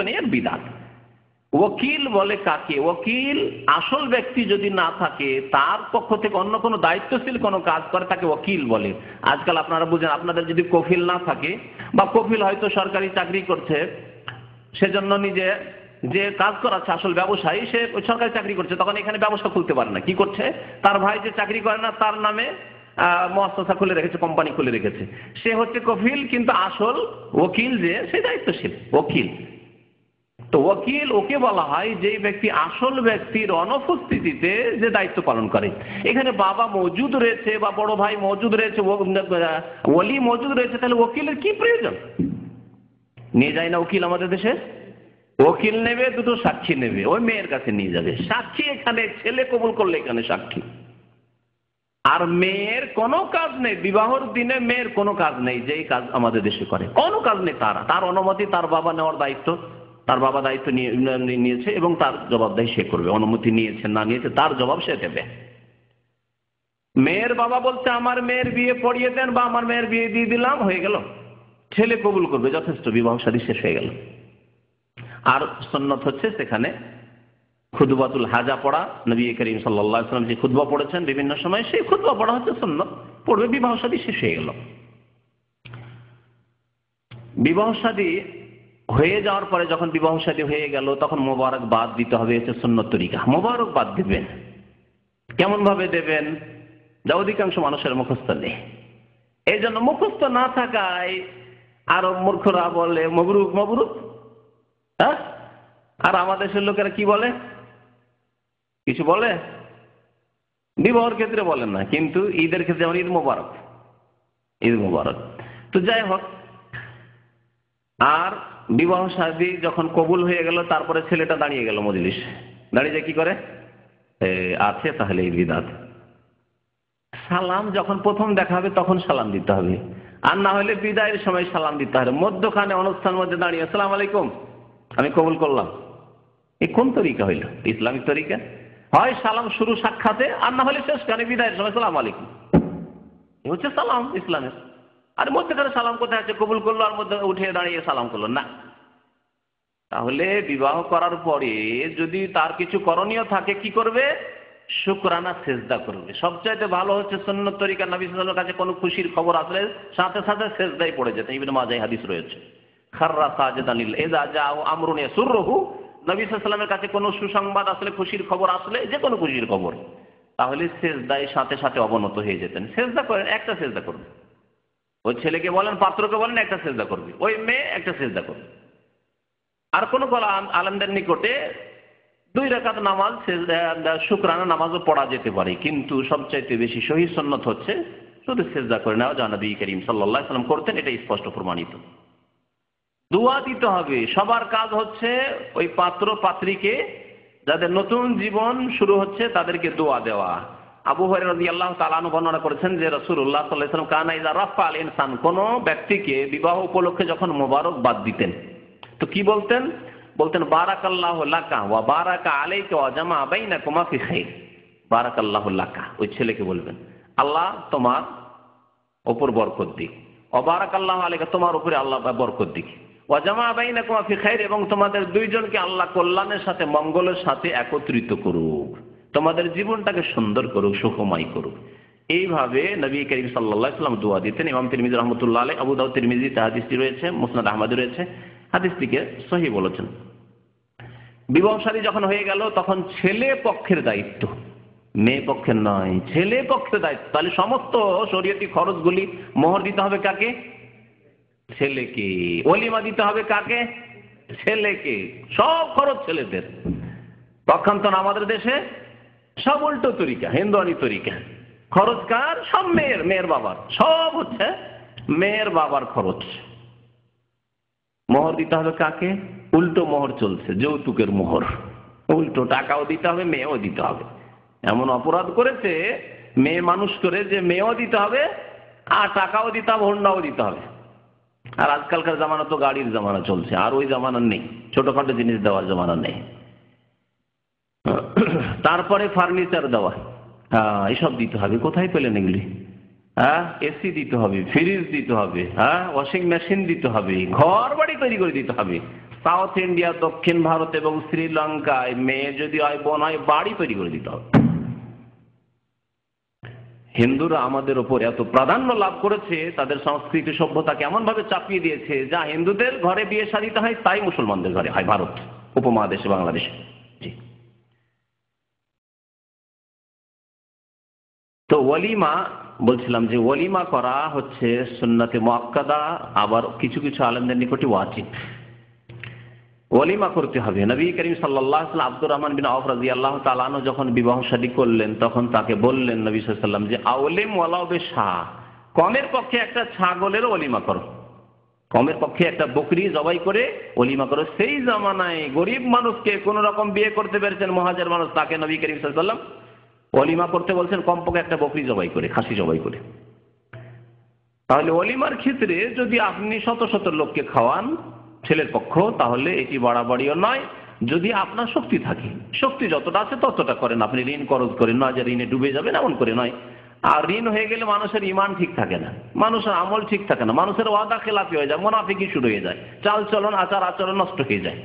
নেই, এর বিদাত। ওকিল বলে কাকে? ওকিল আসল ব্যক্তি যদি না থাকে, তার পক্ষ থেকে অন্য কোনো দায়িত্বশীল কোনো কাজ করে, তাকে ওকিল বলে। আজকাল আপনারা বুঝেন, আপনাদের যদি কফিল না থাকে, বা কফিল হয়তো সরকারি চাকরি করছে, সেজন্য নিজে যে কাজ করাচ্ছে আসল ব্যবসায়ী, সে সরকারি চাকরি করছে, তখন এখানে ব্যবসা খুলতে পারে না। কি করছে? তার ভাই যে চাকরি করে না, তার নামে মুআসসাসা খুলে রেখেছে, কোম্পানি খুলে রেখেছে, সে হচ্ছে কফিল, কিন্তু আসল ওকিল যে, সে দায়িত্বশীল ওকিল। তো ওকিল ওকে বলা হয় যে ব্যক্তি আসল ব্যক্তির অনুপস্থিতিতে যে দায়িত্ব পালন করে। এখানে বাবা মজুদ রয়েছে, বা বড় ভাই মজুদ রয়েছে, ওলি মজুদ রয়েছে, তাহলে ওকিলের কি প্রয়োজন? নিয়ে যায় না উকিল আমাদের দেশে? ওকিল নেবে, দুটো সাক্ষী নেবে, ওই মেয়ের কাছে নিয়ে যাবে। সাক্ষী এখানে ছেলে কবুল করলে এখানে সাক্ষী। আর মেয়ের কোনো কাজ নেই, বিবাহর দিনে মেয়ের কোনো কাজ নেই, যেই কাজ আমাদের দেশে করে, কোনো কাজ নেই। তার অনুমতি তার বাবা নেওয়ার দায়িত্ব, তার বাবা দায়িত্ব নিয়েছে এবং তার জবাবদাহি সে করবে। অনুমতি নিয়েছে না নিয়েছে তার জবাব সে দেবে। মেয়ের বাবা বলছে আমার মেয়ের বিয়ে পড়িয়ে দেন, বা আমার মেয়ের বিয়ে দিয়ে দিলাম, হয়ে গেল, ছেলে কবুল করবে, যথেষ্ট, বিবাহ শাদী শেষ হয়ে গেল। আর সুন্নাত হচ্ছে সেখানে খুতবাতুল হাজা পড়া। নবী করিম সাল্লাল্লাহু আলাইহি ওয়াসাল্লাম যে খুতবা পড়েছেন বিভিন্ন সময়, সেই খুতবা পড়া হচ্ছে সুন্নাত, পড়বে, বিবাহ শাদী শেষ হয়ে গেল। বিবাহ শাদী হয়ে যাওয়ার পরে, যখন বিবাহ শাদী হয়ে গেল, তখন মোবারকবাদ দিতে হবে, হচ্ছে সুন্নত তরিকা। মোবারকবাদ দিবেন, কেমন ভাবে দেবেন? যা অধিকাংশ মানুষের মুখস্থ নেই। এই জন্য মুখস্থ না থাকায় আরব মূর্খরা বলে মবরুক মবরুক, হ্যাঁ? আর আমাদের দেশের লোকেরা কি বলে? কিছু বলে? বিবাহের ক্ষেত্রে বলেন না, কিন্তু ঈদের ক্ষেত্রে যেমন ঈদ মোবারক, ঈদ মোবারক। তো যাই হোক, আর বিবাহ শাদী যখন কবুল হয়ে গেল, তারপরে ছেলেটা দাঁড়িয়ে গেল মজলিস, দাঁড়িয়ে যে কি করে? আছে তাহলে এই বিদাত। সালাম যখন প্রথম দেখা হবে তখন সালাম দিতে হবে, আর না হলে বিদায়ের সময় সালাম দিতে হবে। মধ্যখানে অনুষ্ঠান মধ্যে দাঁড়িয়ে আসসালামু আলাইকুম, আমি কবুল করলাম, এই কোন তরিকা হইল? ইসলামিক তরিকা? হয় সালাম শুরু সাক্ষাতে, আর না হলে শেষখানে বিদায়ের সময় সালাম আলাইকুম, এই হচ্ছে সালাম ইসলামের। আর মধ্যখানে সালাম কোথায় আছে? কবুল করলো আর মধ্যে উঠে দাঁড়িয়ে সালাম করলো না। তাহলে বিবাহ করার পরে যদি তার কিছু করণীয় থাকে, কি করবে? শুকরানা সেজদা করবে। সবচাইতে ভালো হচ্ছে সুন্নত তরিকা। নবী সাল্লাল্লাহু আলাইহি ওয়াসাল্লামের কাছে কোনো খুশির খবর আসলে সাথে সাথে সেজদায় পড়ে যেতেন। ইবনে মাজাহ হাদিস রয়েছে, খাররা সাজিদান লিল্লাহ ইযা জাআ আমরুন ইয়াসুররুহু। নবী সাল্লাল্লাহু আলাইহি ওয়াসাল্লামের কাছে কোনো সুসংবাদ আসলে, খুশির খবর আসলে, যে কোনো খুশির খবর, তাহলে সেজদায় সাথে সাথে অবনত হয়ে যেতেন। সেজদা করেন, একটা সেজদা করবে। ওই ছেলেকে বলেন, পাত্রকে বলেন, একটা সেজদা করবে। ওই মেয়ে একটা সেজদা করবে। আর কোন আলেমদের নিকটে 2 রাকাত নামাজ, শুকরানা নামাজও পড়া যেতে পারে, কিন্তু সবচাইতে বেশি সহিহ সুন্নাত হচ্ছে শুধু সেজদা করে নেওয়া, যা নবী করিম সাল্লাল্লাহু আলাইহি ওয়াসাল্লাম করতেন, এটা স্পষ্ট প্রমাণিত। দোয়া দিতে হবে। সবার কাজ হচ্ছে ওই পাত্র পাত্রীকে, যাদের নতুন জীবন শুরু হচ্ছে, তাদেরকে দোয়া দেওয়া। আবু হুরায়রা রাদিয়াল্লাহু তাআলা আনহু বর্ণনা করেছেন যে রাসূলুল্লাহ সাল্লাল্লাহু আলাইহি ওয়াসাল্লাম কানা ইযা রাফা আল ইনসান, কোন ব্যক্তিকে বিবাহ উপলক্ষে যখন মোবারকবাদ দিতেন, তো কি বলতেন? বলতেন বারাকাল্লাহু লাকা ওয়া বারাকা আলাইকা ওয়া জামা বাইনাকুমা ফি খাইর। বারাকাল্লাহু লাকা, ওই ছেলেকে বলবেন আল্লাহ তোমার উপর বরকত দিক, ওয়া বারাকাল্লাহু আলাইকা, তোমার উপরে আল্লাহ বরকত দিক, ওয়া জামা বাইনাকুমা ফি খাইর, এবং তোমাদের দুইজনকে আল্লাহ কল্যাণের সাথে, মঙ্গলের সাথে একত্রিত করুক, তোমাদের জীবনটাকে সুন্দর করুক, সুখময় করুক। এইভাবে নবী করিম সাল্লাল্লাহু আলাইহি ওয়াসাল্লাম দোয়া দিতেন। ইমাম তিরমিজি রাহমাতুল্লাহ আলাইহি, আবু দাউদ তিরমিজিতে হাদিসটি রয়েছে, মুসনাদ আহমদে রয়েছে, হাদিসটিকে সহিহ বলেছেন। বিবাহ শাদী যখন হয়ে গেল, তখন ছেলে পক্ষের দায়িত্ব, মেয়ে পক্ষের নয়, ছেলে পক্ষের দায়িত্ব। তাহলে সমস্ত শরীয়তি খরচগুলি মোহর দিতে হবে কাকে? ছেলেকে। ওলিমা দিতে হবে কাকে? ছেলেকে। সব খরচ ছেলেদের। পক্ষান্তর আমাদের দেশে সব উল্টো তরিকা, হিন্দুয়ানি তরিকা। খরচ কার? সব মেয়ের, মেয়ের বাবার, সব হচ্ছে মেয়ের বাবার খরচ। মোহর দিতে হবে কাকে? উল্টো মোহর চলছে, যৌতুকের মোহর। উল্টো টাকাও দিতে হবে, মেয়েও দিতে হবে। এমন অপরাধ করেছে মেয়ে মানুষ করে, যে মেয়েও দিতে হবে, আর টাকাও দিতে হবে, হুন্ডাও দিতে হবে। আর আজকালকার জামানা তো গাড়ির জামানা চলছে, আর ওই জামানা নেই, ছোটখাটো জিনিস দেওয়ার জামানা নেই। তারপরে ফার্নিচার দেওয়া, এইসব দিতে হবে। কোথায় পেলেন এগুলি? এসি দিতে হবে, ফ্রিজ দিতে হবে, ওয়াশিং মেশিন দিতে হবে, ঘর বাড়ি তৈরি করে দিতে হবে, সাউথ ইন্ডিয়া, দক্ষিণ ভারত এবং শ্রীলঙ্কায় মেয়ে যদি হয়, বোন হয়, বাড়ি তৈরি করে দিতে হবে। হিন্দুরা আমাদের ওপর এত প্রাধান্য লাভ করেছে, তাদের সংস্কৃতি সভ্যতাকে এমন ভাবে চাপিয়ে দিয়েছে, যা হিন্দুদের ঘরে বিয়ে শাদীতে হয় তাই মুসলমানদের ঘরে হয়, ভারত উপমহাদেশে, বাংলাদেশে। জি। তো ওয়ালিমা বলছিলাম যে ওয়ালিমা করা হচ্ছে সুন্নাতে মুআক্কাদা, আবার কিছু কিছু আলেমদের নিকটে ওয়াজিব। ওয়ালিমা করতে হবে। নবী করিম সাল্লাল্লাহু আলাইহি ওয়াসাল্লাম আব্দুর রহমান বিন আওফ রাদিয়াল্লাহু তাআলা আনহু যখন বিবাহ শাদী করলেন, তখন তাকে বললেন নবী সাল্লাল্লাহু আলাইহি ওয়াসাল্লাম যে আওলিম ওয়ালাউ বিশাহ, কমের পক্ষে একটা ছাগলের ওয়ালিমা করো, কমের পক্ষে একটা বকরি জবাই করে ওয়ালিমা করো। সেই জামানায় গরিব মানুষকে কোন রকম বিয়ে করতে পেরেছেন মুহাজির মানুষ, তাকে নবী করিম সাল্লাল্লাহু আলাইহি ওয়াসাল্লাম ওয়ালিমা করতে বলছেন, কমপক্ষে একটা বকরি জবাই করে, খাসি জবাই করে। তাহলে ওয়ালিমার ক্ষেত্রে যদি আপনি শত শত লোককে খাওয়ান ছেলের পক্ষ, তাহলে এটি বাড়াবাড়িও নয়। যদি আপনার শক্তি থাকে, শক্তি যতটা আছে ততটা করেন। আপনি ঋণ করজ করেন না যে ঋণে ডুবে যাবেন, এমন করে নয়। আর ঋণ হয়ে গেলে মানুষের ইমান ঠিক থাকে না, মানুষের আমল ঠিক থাকে না, মানুষের ওয়াদা খেলাপি হয়ে যায়, মুনাফিকি শুরু হয়ে যায়, চাল চলন আচার আচরণ নষ্ট হয়ে যায়,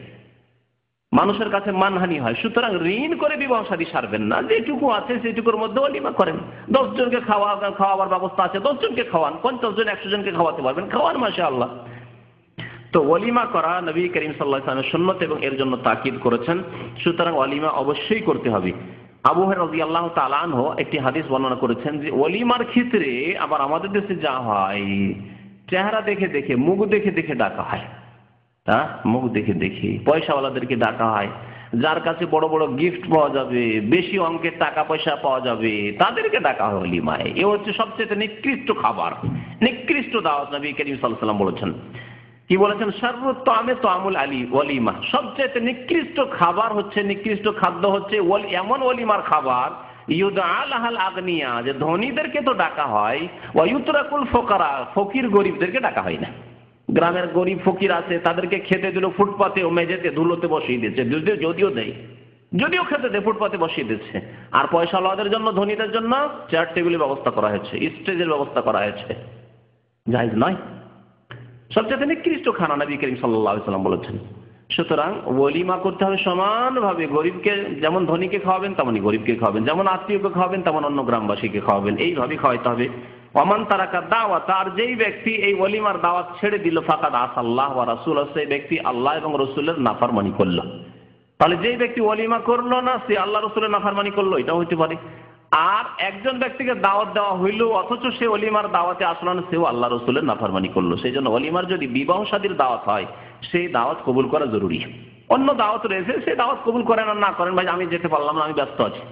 মানুষের কাছে মানহানি হয়। সুতরাং ঋণ করে বিবাহ শাদী সারবেন না, যেটুকু আছে সেটুকুর মধ্যে ওয়ালিমা করেন। 10 জনকে খাওয়াবার ব্যবস্থা আছে, 10 জনকে খাওয়ান, 50 জন 100 জনকে খাওয়াতে পারবেন, খাওয়ান, মাশাআল্লাহ। তো ওয়ালিমা করা নবী করিম সাল্লাল্লাহু আলাইহি ওয়াসাল্লামের সুন্নাত এবং এর জন্য তাকিদ করেছেন। সুতরাং ওয়ালিমা অবশ্যই করতে হবে। আবু হুরায়রা রাদিয়াল্লাহু তাআলা আনহু একটি হাদিস বর্ণনা করেছেন যে ওয়ালিমার ক্ষেত্রে আবার আমাদের দেশে যা হয়, চেহারা দেখে দেখে, মুখ দেখে দেখে ডাকা হয়। হ্যাঁ, মুখ দেখে দেখে পয়সাওয়ালাদেরকে ডাকা হয়, যার কাছে বড় বড় গিফট পাওয়া যাবে, বেশি অঙ্কের টাকা পয়সা পাওয়া যাবে, তাদেরকে ডাকা হয় ওয়ালিমায়। এ হচ্ছে সবচেয়ে নিকৃষ্ট খাবার, নিকৃষ্ট দাওয়াত। নবী করিম সাল্লাল্লাহু আলাইহি ওয়াসাল্লাম বলেছেন, কি বলেছেন? শাররুত তাআমে তাআমুল ওয়ালিমা, সবচেয়ে নিকৃষ্ট খাবার হচ্ছে, নিকৃষ্ট খাদ্য হচ্ছে এমন ওয়ালিমার খাবার ইউদআ লাহাল আগনিয়া, যে ধনীদেরকে তো ডাকা হয়, ওয়া ইউতরাকুল ফুকারা, ফকির গরিবদেরকে ডাকা হয় না। গ্রামের গরিব ফকির আছে, তাদেরকে খেতে দিল ফুটপাতে ও মেঝেতে ধুলোতে বসিয়ে দিচ্ছে, যদিও দেয়, যদিও খেতে দেয়, ফুটপাতে বসিয়ে দিচ্ছে। আর পয়সাওয়ালাদের জন্য, ধনীদের জন্য চেয়ার টেবিলের ব্যবস্থা করা হয়েছে, স্টেজের ব্যবস্থা করা হয়েছে, জায়েজ নয়। সবচেয়ে নিকৃষ্ট খানা নবী করিম সাল্লাল্লাহু আলাইহি ওয়াসাল্লাম বলেছেন। সুতরাং ওয়ালিমা করতে হবে সমানভাবে, গরিবকে যেমন ধনীকে খাওয়াবেন তেমনই গরিবকে খাওয়াবেন, যেমন আত্মীয়কে খাওয়াবেন তেমন অন্য গ্রামবাসীকে খাওয়াবেন, এইভাবে খাওয়াইতে হবে। ওয়ামান তারাকা দাওয়াত, আর যেই ব্যক্তি এই ওয়ালিমার দাওয়াত ছেড়ে দিল, ফাকাদ আসাল্লাহ ওয়া রাসূলুহু, সেই ব্যক্তি আল্লাহ এবং রাসূলের নাফরমানি করল। তাহলে যেই ব্যক্তি ওয়ালিমা করলো না, সে আল্লাহ রাসূলের নাফরমানি করলো, এটা হইতে পারে। আর একজন ব্যক্তিকে দাওয়াত দেওয়া হইল, অথচ সে ওয়ালিমার দাওয়াতে আসলো না, সেও আল্লাহ রাসূলের নাফরমানি করলো। সেই জন্য ওয়ালিমার যদি বিবাহ শাদীর দাওয়াত হয়, সেই দাওয়াত কবুল করা জরুরি। অন্য দাওয়াত রয়েছে, সেই দাওয়াত কবুল করেন আর না করেন, ভাই আমি যেতে পারলাম না, আমি ব্যস্ত আছি,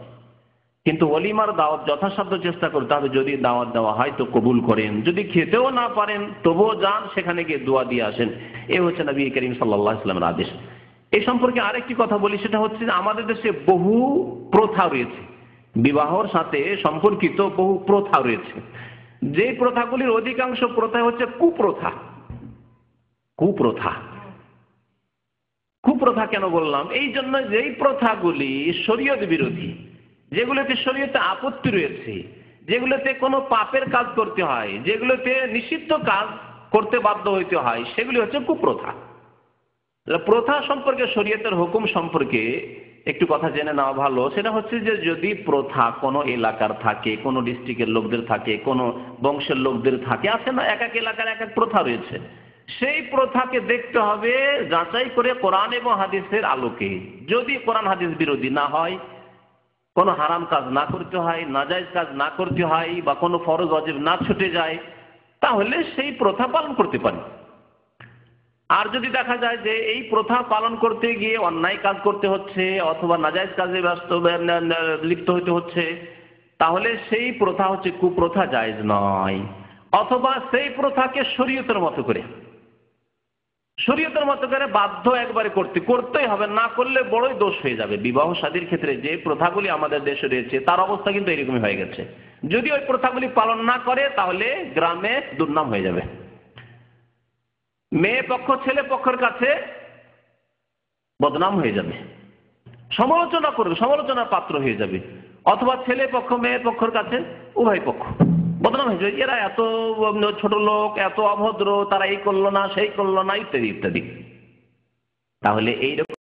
কিন্তু ওয়ালিমার দাওয়াত যথাসাধ্য চেষ্টা করতে হবে। যদি দাওয়াত দেওয়া হয় তো কবুল করেন, যদি খেতেও না পারেন তবুও যান, সেখানে গিয়ে দোয়া দিয়ে আসেন। এ হচ্ছে নবী করিম সাল্লাল্লাহু আলাইহি ওয়াসাল্লামের আদেশ। এই সম্পর্কে আরেকটি কথা বলি, সেটা হচ্ছে যে আমাদের দেশে বহু প্রথা রয়েছে, বিবাহর সাথে সম্পর্কিত বহু প্রথা রয়েছে। যে প্রথাগুলির অধিকাংশ প্রথা হচ্ছে কুপ্রথা। কুপ্রথা, কুপ্রথা কেন বললাম? এই জন্য যেই প্রথাগুলি শরীয়ত বিরোধী, যেগুলোতে শরীয়তে আপত্তি রয়েছে, যেগুলোতে কোনো পাপের কাজ করতে হয়, যেগুলোতে নিষিদ্ধ কাজ করতে বাধ্য হইতে হয়, সেগুলি হচ্ছে কুপ্রথা। প্রথা সম্পর্কে, শরীয়তের হুকুম সম্পর্কে একটু কথা জেনে নেওয়া ভালো। সেটা হচ্ছে যে যদি প্রথা কোনো এলাকার থাকে, কোনো ডিস্ট্রিক্টের লোকদের থাকে, কোনো বংশের লোকদের থাকে, আছে না, এক এক এলাকার এক এক প্রথা রয়েছে, সেই প্রথাকে দেখতে হবে যাচাই করে কোরআন এবং হাদিসের আলোকে। যদি কোরআন হাদিস বিরোধী না হয়, কোনো হারাম কাজ না করতে হয়, নাজায়েজ কাজ না করতে হয়, বা কোনো ফরজ ওয়াজিব না ছুটে যায়, তাহলে সেই প্রথা পালন করতে পারি। আর যদি দেখা যায় যে এই প্রথা পালন করতে গিয়ে অন্যায় কাজ করতে হচ্ছে, অথবা নাজায়েজ কাজে লিপ্ত হতে হচ্ছে, তাহলে সেই প্রথা হচ্ছে কুপ্রথা, জায়েজ নয়। অথবা সেই প্রথাকে শরীয়তের মতো করে বাধ্য একবারে করতেই হবে, না করলে বড়ই দোষ হয়ে যাবে। বিবাহ শাদীর ক্ষেত্রে যে প্রথাগুলি আমাদের দেশে রয়েছে, তার অবস্থা কিন্তু এরকমই হয়ে গেছে। যদি ওই প্রথাগুলি পালন না করে, তাহলে গ্রামে দুর্নাম হয়ে যাবে। মেয়ে পক্ষ ছেলে পক্ষের কাছে বদনাম হয়ে যাবে, সমালোচনা করবে, সমালোচনার পাত্র হয়ে যাবে। অথবা ছেলে পক্ষ মেয়ের পক্ষের কাছে, উভয় পক্ষ বদনাম হয়ে যাবে, এরা এত ছোট লোক, এত অভদ্র, তারা এই করলো না, সেই করলো না, ইত্যাদি ইত্যাদি। তাহলে এইরকম